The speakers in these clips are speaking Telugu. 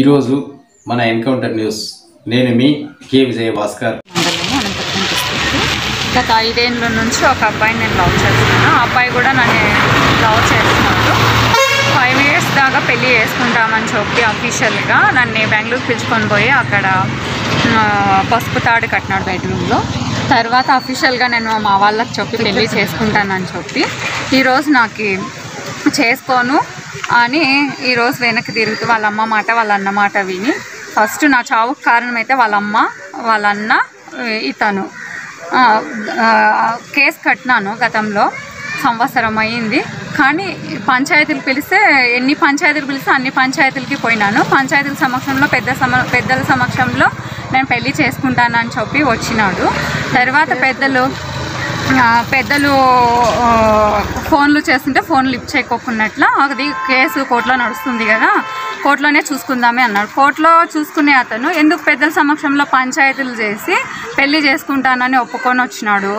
ఈరోజు మన ఎన్కౌంటర్ న్యూస్ నేను మీ కే విజయ భాస్కర్. గత 5 ఏళ్ళ నుంచి ఒక అబ్బాయిని నేను లవ్ చేస్తున్నాను. ఆ అబ్బాయి కూడా నన్ను లవ్ చేస్తున్నాడు. 5 ఇయర్స్ దాకా పెళ్ళి చేసుకుంటామని చెప్పి అఫీషియల్గా నన్ను బెంగళూరు పిలుచుకొని పోయి అక్కడ పసుపు తాడు కట్టినాడు బెడ్రూమ్లో. తర్వాత అఫీషియల్గా నేను మా వాళ్ళకి చెప్పి పెళ్ళి చేసుకుంటానని చెప్పి ఈరోజు నాకు చేసుకోను అని ఈరోజు వెనక్కి తిరుగుతూ వాళ్ళ అమ్మ మాట వాళ్ళ అన్న మాట విని ఫస్ట్ నా చావుకు కారణమైతే వాళ్ళ అమ్మ వాళ్ళ అన్న ఇతను కేసు కట్టినాను. గతంలో సంవత్సరం అయ్యింది. కానీ పంచాయతీలు పిలిస్తే ఎన్ని పంచాయతీలు పిలిస్తే అన్ని పంచాయతీలకి పోయినాను. పంచాయతీల సమక్షంలో పెద్దల సమక్షంలో నేను పెళ్ళి చేసుకుంటానని చెప్పి వచ్చినాడు. తర్వాత పెద్దలు ఫోన్లు చేస్తుంటే ఫోన్ లిఫ్ట్ చేయకోకున్నట్ల అది కేసు కోర్టులో నడుస్తుంది కదా, కోర్టులోనే చూసుకుందామే అన్నాడు. కోర్టులో చూసుకునే అతను ఎందుకు పెద్దల సమక్షంలో పంచాయతీలు చేసి పెళ్ళి చేసుకుంటానని ఒప్పుకొని వచ్చినాడు.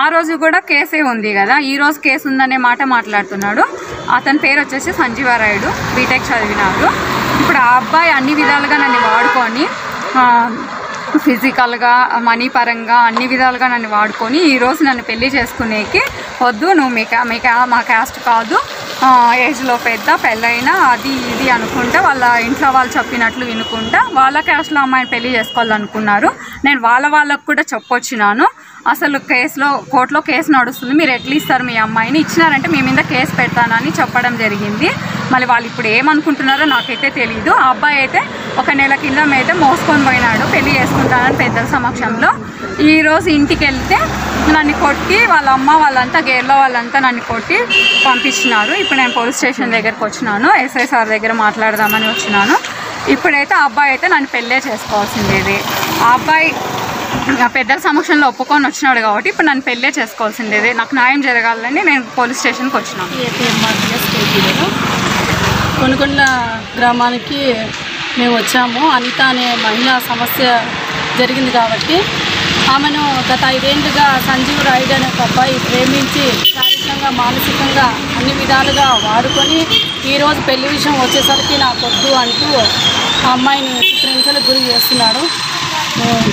ఆ రోజు కూడా కేసే ఉంది కదా, ఈరోజు కేసు ఉందనే మాట మాట్లాడుతున్నాడు. అతని పేరు వచ్చేసి సంజీవరాయుడు, బీటెక్ చదివినాడు. ఇప్పుడు ఆ అబ్బాయి అన్ని విధాలుగా నన్ను వాడుకొని ఫిజికల్గా మనీ పరంగా అన్ని విధాలుగా నన్ను వాడుకొని ఈరోజు నన్ను పెళ్ళి చేసుకునేకి వద్దు, నువ్వు మా క్యాస్ట్ కాదు, ఏజ్లో పెళ్ళైనా అది ఇది అనుకుంటా వాళ్ళ ఇంట్లో వాళ్ళు చెప్పినట్లు వినుకుంటా వాళ్ళ క్యాస్ట్లో అమ్మాయిని పెళ్ళి చేసుకోవాలనుకున్నారు. నేను వాళ్ళకు కూడా చెప్పొచ్చినాను. అసలు కోర్టులో కేసు నడుస్తుంది, మీరు ఎట్లా ఇస్తారు మీ అమ్మాయిని, ఇచ్చినారంటే మీ మీద కేసు పెడతానని చెప్పడం జరిగింది. మళ్ళీ వాళ్ళు ఇప్పుడు ఏమనుకుంటున్నారో నాకైతే తెలీదు. ఆ అబ్బాయి అయితే 1 నెల కింద అయితే మోసుకొని పోయినాడు పెళ్ళి చేసుకుంటానని పెద్దల సమక్షంలో. ఈరోజు ఇంటికి వెళ్తే నన్ను కొట్టి వాళ్ళ అమ్మ వాళ్ళంతా గేర్లో వాళ్ళంతా నన్ను కొట్టి పంపించినారు. ఇప్పుడు నేను పోలీస్ స్టేషన్ దగ్గరకు వచ్చినాను, ఎస్ఐ సార్ దగ్గర మాట్లాడదామని వచ్చినాను. ఇప్పుడైతే ఆ అబ్బాయి అయితే నన్ను పెళ్ళే చేసుకోవాల్సిందేది. ఆ అబ్బాయి పెద్దల సమక్షంలో ఒప్పుకొని వచ్చినాడు కాబట్టి ఇప్పుడు నన్ను పెళ్ళే చేసుకోవాల్సిందేది. నాకు న్యాయం జరగాలని నేను పోలీస్ స్టేషన్కి వచ్చినాను. కొనుకొండ గ్రామానికి మేము వచ్చాము. అనిత అనే మహిళా సమస్య జరిగింది కాబట్టి ఆమెను గత 5 ఏళ్ళుగా సంజీవ్ రాయుడు అనే ఒక అబ్బాయి ప్రేమించి శారీరకంగా మానసికంగా అన్ని విధాలుగా వాడుకొని ఈరోజు పెళ్లి విషయం వచ్చేసరికి నాకు వద్దు అంటూ ఆ అమ్మాయిని చిత్రహింసలకు గురి చేస్తున్నాడు.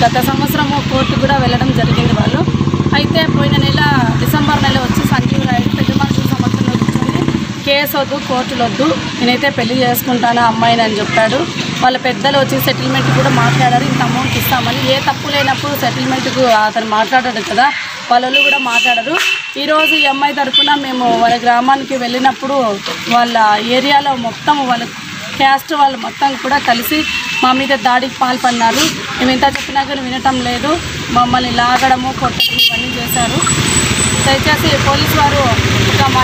గత సంవత్సరము కోర్టు కూడా వెళ్ళడం జరిగింది వాళ్ళు. అయితే పోయిన నెల డిసెంబర్ నెల వచ్చి సంజీవ్ రాయుడు పెద్ద మనుషుల సమక్షంలో కూర్చొని కేసు వద్దు, కోర్టులు వద్దు, నేనైతే పెళ్లి చేసుకుంటాను అమ్మాయిని అని చెప్పాడు. వాళ్ళ పెద్దలు వచ్చి సెటిల్మెంట్ కూడా మాట్లాడారు, ఇంత అమౌంట్ ఇస్తామని. ఏ తప్పు లేనప్పుడు సెటిల్మెంట్కు అతను మాట్లాడాడు కదా, వాళ్ళు కూడా మాట్లాడరు. ఈరోజు ఈ అమ్మాయి తరఫున మేము వాళ్ళ గ్రామానికి వెళ్ళినప్పుడు వాళ్ళ ఏరియాలో మొత్తం వాళ్ళ క్యాస్ట్ వాళ్ళు మొత్తం కూడా కలిసి మా మీద దాడికి పాల్పడినారు. మేము ఎంత చెప్పినా కానీ వినటం లేదు. మమ్మల్ని లాగడము కొట్టడం ఇవన్నీ చేశారు. దయచేసి పోలీసు వారు ఇంకా మా